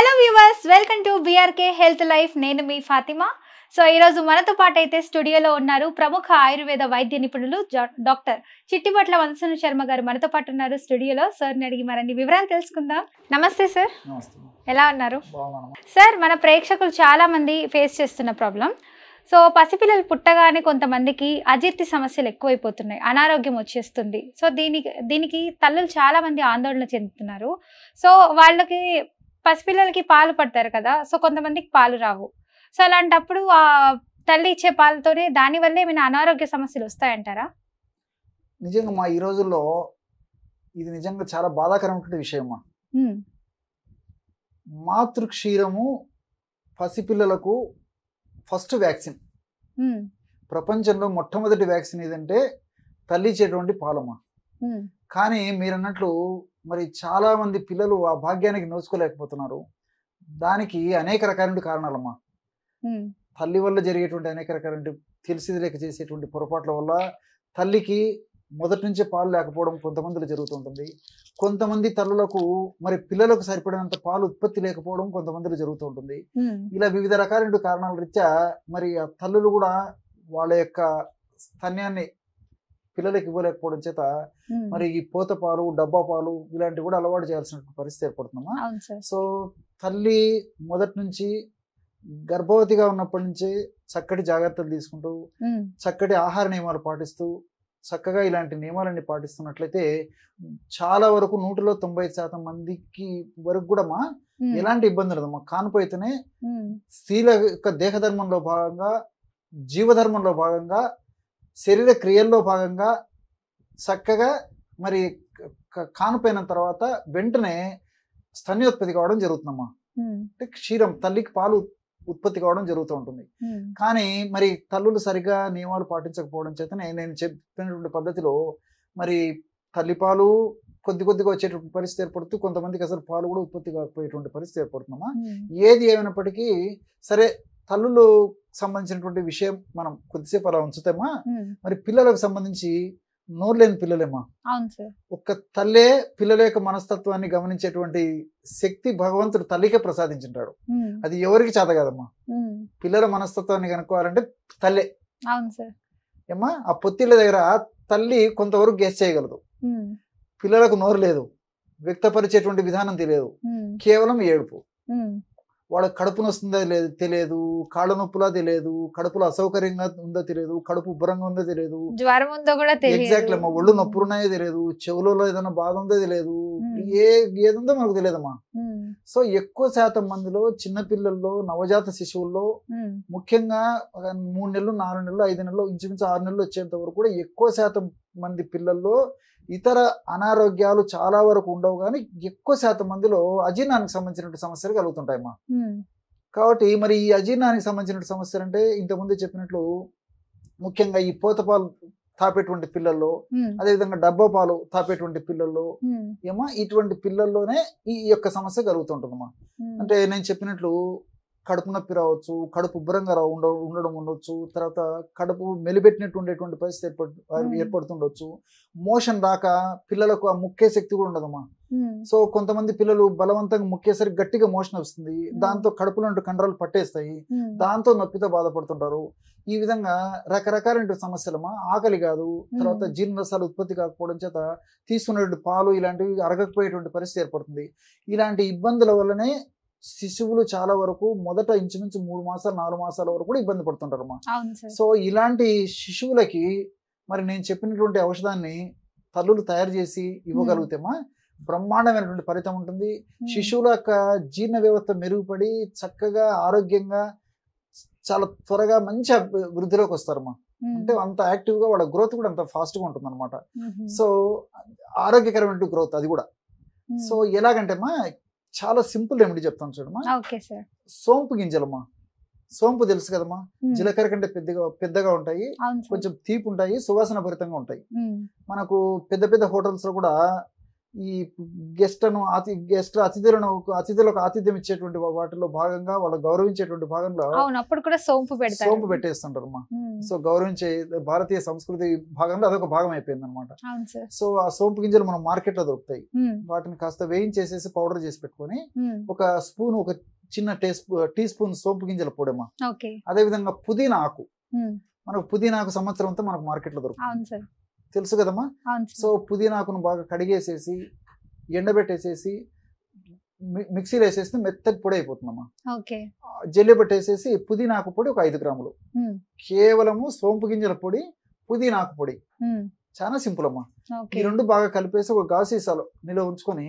Hello viewers, welcome to BRK health life. నేను మీ Fatima. So ఈరోజు మనతో పాటు అయితే స్టూడియోలో ఉన్నారు ప్రముఖ ఆయుర్వేద వైద్య నిపుణులు డాక్టర్ చిట్టిబట్ల వంశన శర్మ గారు మనతో పాటు ఉన్నారు స్టూడియోలో. సార్ని అడిగి మరిన్ని వివరాలు తెలుసుకుందాం. నమస్తే సార్, ఎలా ఉన్నారు? సార్, మన ప్రేక్షకులు చాలా మంది ఫేస్ చేస్తున్న ప్రాబ్లం, సో పసిపిల్లలు పుట్టగానే కొంతమందికి అజీర్తి సమస్యలు ఎక్కువైపోతున్నాయి, అనారోగ్యం వచ్చేస్తుంది. సో దీనికి తల్లులు చాలా మంది ఆందోళన చెందుతున్నారు. సో వాళ్ళకి పసిపిల్లలకి పాలు పడతారు కదా, సో కొంతమందికి పాలు రావు. సో అలాంటప్పుడు ఆ తల్లి ఇచ్చే పాలతోనే దానివల్ల ఏమైనా అనారోగ్య సమస్యలు వస్తాయంటారా? నిజంగా మా ఈ రోజుల్లో ఇది నిజంగా చాలా బాధాకరమైన విషయం. మాతృక్షీరము పసిపిల్లలకు ఫస్ట్ వ్యాక్సిన్. ప్రపంచంలో మొట్టమొదటి వ్యాక్సిన్ ఏదంటే తల్లి ఇచ్చేటువంటి పాలమ్మ. కానీ మీరు అన్నట్లు మరి చాలా మంది పిల్లలు ఆ భాగ్యానికి నోచుకోలేకపోతున్నారు. దానికి అనేక రకాల కారణాలమ్మా. తల్లి వల్ల జరిగేటువంటి అనేక రకాల తెలిసి లేక చేసేటువంటి పొరపాట్ల వల్ల తల్లికి మొదటి నుంచే పాలు లేకపోవడం కొంతమందిలో జరుగుతుంటుంది. కొంతమంది తల్లులకు మరి పిల్లలకు సరిపడినంత పాలు ఉత్పత్తి లేకపోవడం కొంతమందిలో జరుగుతూ ఉంటుంది. ఇలా వివిధ రకాల కారణాల రీత్యా మరి ఆ తల్లులు కూడా వాళ్ళ యొక్క స్తన్యాన్ని పిల్లలకి ఇవ్వలేకపోవడం చేత మరి ఈ పోత పాలు, డబ్బా పాలు ఇలాంటివి కూడా అలవాటు చేయాల్సిన పరిస్థితి ఏర్పడుతుందమ్మా. సో తల్లి మొదటి నుంచి గర్భవతిగా ఉన్నప్పటి నుంచి చక్కటి జాగ్రత్తలు తీసుకుంటూ చక్కటి ఆహార నియమాలు పాటిస్తూ చక్కగా ఇలాంటి నియమాలన్నీ పాటిస్తున్నట్లయితే చాలా వరకు 190% మందికి వరకు కూడా ఎలాంటి ఇబ్బంది ఉండదమ్మా. కానుపు అయితేనే స్త్రీల యొక్క దేహధర్మంలో భాగంగా, జీవధర్మంలో భాగంగా, శరీర క్రియల్లో భాగంగా చక్కగా మరి కానుపోయిన తర్వాత వెంటనే స్తన్యోత్పత్తి కావడం జరుగుతుందమ్మా. అంటే క్షీరం తల్లికి పాలు ఉత్పత్తి కావడం జరుగుతూ ఉంటుంది. కానీ మరి తల్లులు సరిగా నియమాలు పాటించకపోవడం చేతనే నేను చెప్పినటువంటి పద్ధతిలో మరి తల్లిపాలు కొద్దిగా వచ్చేటువంటి పరిస్థితి ఏర్పడుతూ కొంతమందికి అసలు పాలు కూడా ఉత్పత్తి కాకపోయేటువంటి పరిస్థితి ఏర్పడుతుందమ్మా. ఏది ఏమైనప్పటికీ సరే తల్లులు సంబంధించినటువంటి విషయం మనం కొద్దిసేపు అలా ఉంచుతామా. మరి పిల్లలకు సంబంధించి నోరు లేని పిల్లలేమా. ఒక్క తల్లే పిల్లల యొక్క మనస్తత్వాన్ని గమనించేటువంటి శక్తి భగవంతుడు తల్లికే ప్రసాదించుంటాడు. అది ఎవరికి చేత కాదమ్మా. పిల్లల మనస్తత్వాన్ని కనుక్కోవాలంటే తల్లే ఏమ్మా. ఆ పొత్తిళ్ళ దగ్గర తల్లి కొంతవరకు గెస్ చేయగలదు. పిల్లలకు నోరు లేదు, వ్యక్తపరిచేటువంటి విధానం తెలియదు, కేవలం ఏడుపు. వాళ్ళకి కడుపు నొస్తుందో లేదు తెలియదు, కాళ్ళ నొప్పులా తెలియదు, కడుపులో అసౌకర్యంగా ఉందో తెలియదు, కడుపు ఉబ్బరంగా ఉందో తెలియదు, జ్వరం ఉందో కూడా తెలియదు, ఎగ్జాక్ట్లీ అమ్మా, ఒళ్ళు నొప్పులు ఉన్నాయో తెలియదు, చెవులలో ఏదైనా బాధ ఉందో తెలియదు, ఏదుందో మనకు తెలియదమ్మా. సో ఎక్కువ శాతం మందిలో చిన్నపిల్లల్లో, నవజాత శిశువుల్లో, ముఖ్యంగా 3 నెలలు, 4 నెలలు, 5 నెలలు, ఇంచుమించు 6 నెలలు వచ్చేంత వరకు కూడా ఎక్కువ శాతం మంది పిల్లల్లో ఇతర అనారోగ్యాలు చాలా వరకు ఉండవు, కానీ ఎక్కువ శాతం మందిలో అజీర్ణానికి సంబంధించిన సమస్యలు కలుగుతుంటాయమ్మా. కాబట్టి మరి ఈ అజీర్ణానికి సంబంధించిన సమస్యలు అంటే ఇంతకుముందు చెప్పినట్లు ముఖ్యంగా ఈ పోతపాలు తాపేటువంటి పిల్లల్లో, అదేవిధంగా డబ్బా పాలు తాపేటువంటి పిల్లల్లో ఏమో ఇటువంటి పిల్లల్లోనే ఈ యొక్క సమస్య కలుగుతుంటుందమ్మా. అంటే నేను చెప్పినట్లు కడుపు నొప్పి రావచ్చు, కడుపు ఉబ్బరంగా ఉండడం ఉండొచ్చు, తర్వాత కడుపు మెలిపెట్టినట్టు ఉండేటువంటి పరిస్థితి ఏర్పడుతుండొచ్చు, మోషన్ రాక పిల్లలకు ఆ ముక్కే శక్తి కూడా ఉండదమ్మా. సో కొంతమంది పిల్లలు బలవంతంగా ముక్కేసరికి గట్టిగా మోషన్ వస్తుంది, దాంతో కడుపులో కండరాలు పట్టేస్తాయి, దాంతో నొప్పితో బాధపడుతుంటారు. ఈ విధంగా రకరకాల సమస్యలమ్మా. ఆకలి కాదు, తర్వాత జీర్ణరసాలు ఉత్పత్తి కాకపోవడం చేత తీసుకునేటువంటి పాలు ఇలాంటివి అరగకపోయేటువంటి పరిస్థితి ఏర్పడుతుంది. ఇలాంటి ఇబ్బందుల వల్లనే శిశువులు చాలా వరకు మొదట ఇంచుమించు 3 మాసాలు 4 మాసాల వరకు కూడా ఇబ్బంది పడుతుంటారమ్మా. సో ఇలాంటి శిశువులకి మరి నేను చెప్పినటువంటి ఔషధాన్ని తల్లులు తయారు చేసి ఇవ్వగలిగితేమా బ్రహ్మాండమైనటువంటి ఫలితం ఉంటుంది. శిశువుల యొక్క జీర్ణ వ్యవస్థ మెరుగుపడి చక్కగా ఆరోగ్యంగా చాలా త్వరగా మంచి వృద్ధిలోకి వస్తారమ్మా. అంటే అంత యాక్టివ్గా వాళ్ళ గ్రోత్ కూడా అంత ఫాస్ట్గా ఉంటుంది అనమాట. సో ఆరోగ్యకరమైన గ్రోత్ అది కూడా. సో ఎలాగంటే అమ్మా చాలా సింపుల్ రెమెడీ చెప్తాను చూడమ్మా. సోంపు గింజలమ్మా. సోంపు తెలుసు కదమ్మా, జీలకర్ర కంటే పెద్దగా ఉంటాయి, కొంచెం తీపి ఉంటాయి, సువాసన భరితంగా ఉంటాయి. మనకు పెద్ద పెద్ద హోటల్స్ లో కూడా ఈ అతిథులకు ఆతిథ్యం ఇచ్చేటువంటి వాటిలో భాగంగా వాళ్ళు గౌరవించేటువంటి భాగంలో అప్పుడు కూడా సోంపు పెట్టేస్తుంటారు అమ్మా. సో గౌరవించే భారతీయ సంస్కృతి భాగంలో అదొక భాగం అయిపోయింది అనమాట. సో ఆ సోంపు గింజలు మనం మార్కెట్ లో దొరుకుతాయి. వాటిని కాస్త వేయించేసేసి పౌడర్ చేసి పెట్టుకొని ఒక స్పూన్, ఒక చిన్న టీ స్పూన్ సోంపు గింజల పొడమ్మా. అదే విధంగా పుదీనా ఆకు, మనకు పుదీనా ఆకు సంవత్సరం అంతా మనకు మార్కెట్ లో దొరుకుతుంది, తెలుసు కదమ్మా. సో పుదీనాకును బాగా కడిగేసేసి ఎండబెట్టేసేసి మిక్సీలో వేసేసి మెత్తటి పొడి అయిపోతుందమ్మా. జల్లి పెట్టేసేసి పుదీనాకు పొడి ఒక 5 గ్రాములు, కేవలము సోంపు గింజల పొడి, పుదీనాకు పొడి, చాలా సింపుల్ అమ్మా. ఈ రెండు బాగా కలిపేసి ఒక గాజు సీసాలో నిల్వ ఉంచుకొని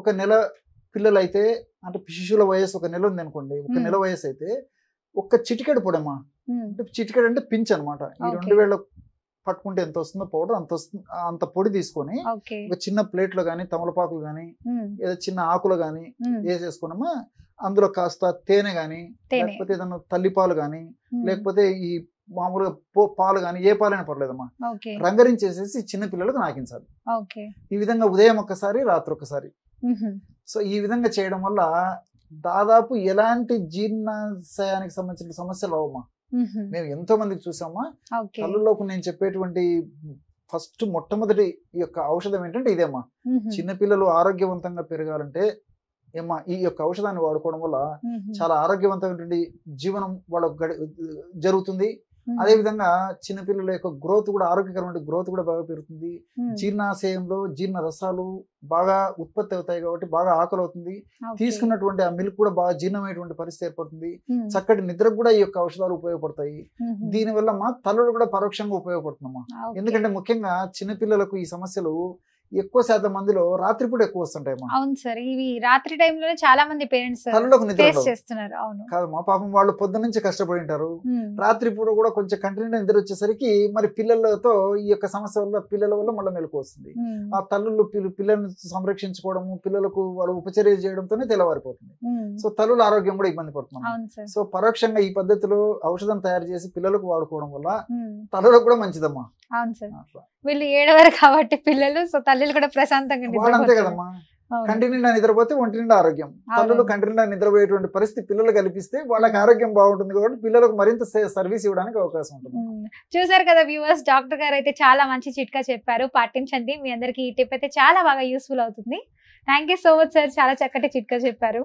ఒక నెల పిల్లలు అయితే, అంటే శిశువుల వయసు ఒక నెల ఉంది అనుకోండి, ఒక నెల వయసు అయితే ఒక్క చిటికెడు పొడి అమ్మా. అంటే చిటికెడు అంటే పించ్ అనమాట. ఈ 2 వేళ్ళ పట్టుకుంటే ఎంత వస్తుందో పౌడర్ అంత వస్తుంది. అంత పొడి తీసుకొని ఒక చిన్న ప్లేట్ లో గానీ, తమలపాకులు గానీ, ఏదో చిన్న ఆకులు గానీ వేసేసుకున్నామా. అందులో కాస్త తేనె గానీ, లేకపోతే ఏదన్నా తల్లిపాలు గానీ, లేకపోతే ఈ మామూలుగా పాలు గానీ, ఏ పాలైనా పర్లేదమ్మా, రంగరించేసేసి చిన్న పిల్లలకు నాకించాలి. ఈ విధంగా ఉదయం ఒకసారి, రాత్రి ఒకసారి. సో ఈ విధంగా చేయడం వల్ల దాదాపు ఎలాంటి జీర్ణాశయానికి సంబంధించిన సమస్యలు అవమ్మా. మేము ఎంతో మందికి చూసామా. తల్లులోకి నేను చెప్పేటువంటి ఫస్ట్ మొట్టమొదటి ఈ యొక్క ఔషధం ఏంటంటే ఇదేమ్మా. చిన్నపిల్లలు ఆరోగ్యవంతంగా పెరగాలంటే ఏమ్మా ఈ యొక్క ఔషధాన్ని వాడుకోవడం వల్ల చాలా ఆరోగ్యవంతమైనటువంటి జీవనం వాళ్ళకు జరుగుతుంది. అదే విధంగా చిన్నపిల్లల యొక్క గ్రోత్ కూడా, ఆరోగ్యకరమైన గ్రోత్ కూడా బాగా పెరుగుతుంది. జీర్ణాశయంలో జీర్ణ రసాలు బాగా ఉత్పత్తి అవుతాయి కాబట్టి బాగా ఆకలి అవుతుంది. తీసుకున్నటువంటి ఆ మిల్క్ కూడా బాగా జీర్ణమైనటువంటి పరిస్థితి ఏర్పడుతుంది. చక్కటి నిద్రకు కూడా ఈ యొక్క ఔషధాలు ఉపయోగపడతాయి. దీనివల్ల మా తల్లులు కూడా పరోక్షంగా ఉపయోగపడుతుందమ్మా. ఎందుకంటే ముఖ్యంగా చిన్నపిల్లలకు ఈ సమస్యలు ఎక్కువ శాతం మందిలో రాత్రిపూట ఎక్కువ వస్తుంటాయి. అవును సార్, ఇవి రాత్రి టైంలో చాలా మంది పేరెంట్స్ చేస్తున్నారు. అవును కాదమ్మా, పాపం వాళ్ళు పొద్దు నుంచి కష్టపడి ఉంటారు. రాత్రిపూట కూడా కొంచెం కంటిన్యూ నిద్ర వచ్చేసరికి మరి పిల్లలతో ఈ యొక్క సమస్య వల్ల పిల్లల వల్ల మళ్ళీ మెలకు వస్తుంది. ఆ తల్లులు పిల్లల్ని సంరక్షించుకోవడము, పిల్లలకు వాళ్ళు ఉపచర్య చేయడంతోనే తెల్లవారిపోతుంది. సో తల్లుల ఆరోగ్యం కూడా ఇబ్బంది పడుతుంది. సో పరోక్షంగా ఈ పద్ధతిలో ఔషధం తయారు చేసి పిల్లలకు వాడుకోవడం వల్ల తల్లులకు కూడా మంచిదమ్మా. అవును సార్, వీళ్ళు ఏడవరు కాబట్టి పిల్లలు, సో తల్లులు కూడా ప్రశాంతంగా అంతే కదమ్మా. కంటి నిండా నిద్రపోతే ఒంటి నిండా ఆరోగ్యం. తల్లులు కంటి నిండా నిద్రపోయేటువంటి పరిస్థితి పిల్లలు కల్పిస్తే వాళ్ళకి ఆరోగ్యం బాగుంటుంది కాబట్టి పిల్లలకు మరింత సర్వీస్ ఇవ్వడానికి అవకాశం ఉంటుంది. చూసారు కదా వ్యూవర్స్, డాక్టర్ గారు అయితే చాలా మంచి చిట్కా చెప్పారు, పాటించండి. మీ అందరికి ఈ టిప్ అయితే చాలా బాగా యూస్ఫుల్ అవుతుంది. Thank you so much sir, చాలా చక్కటి చిట్కా చెప్పారు.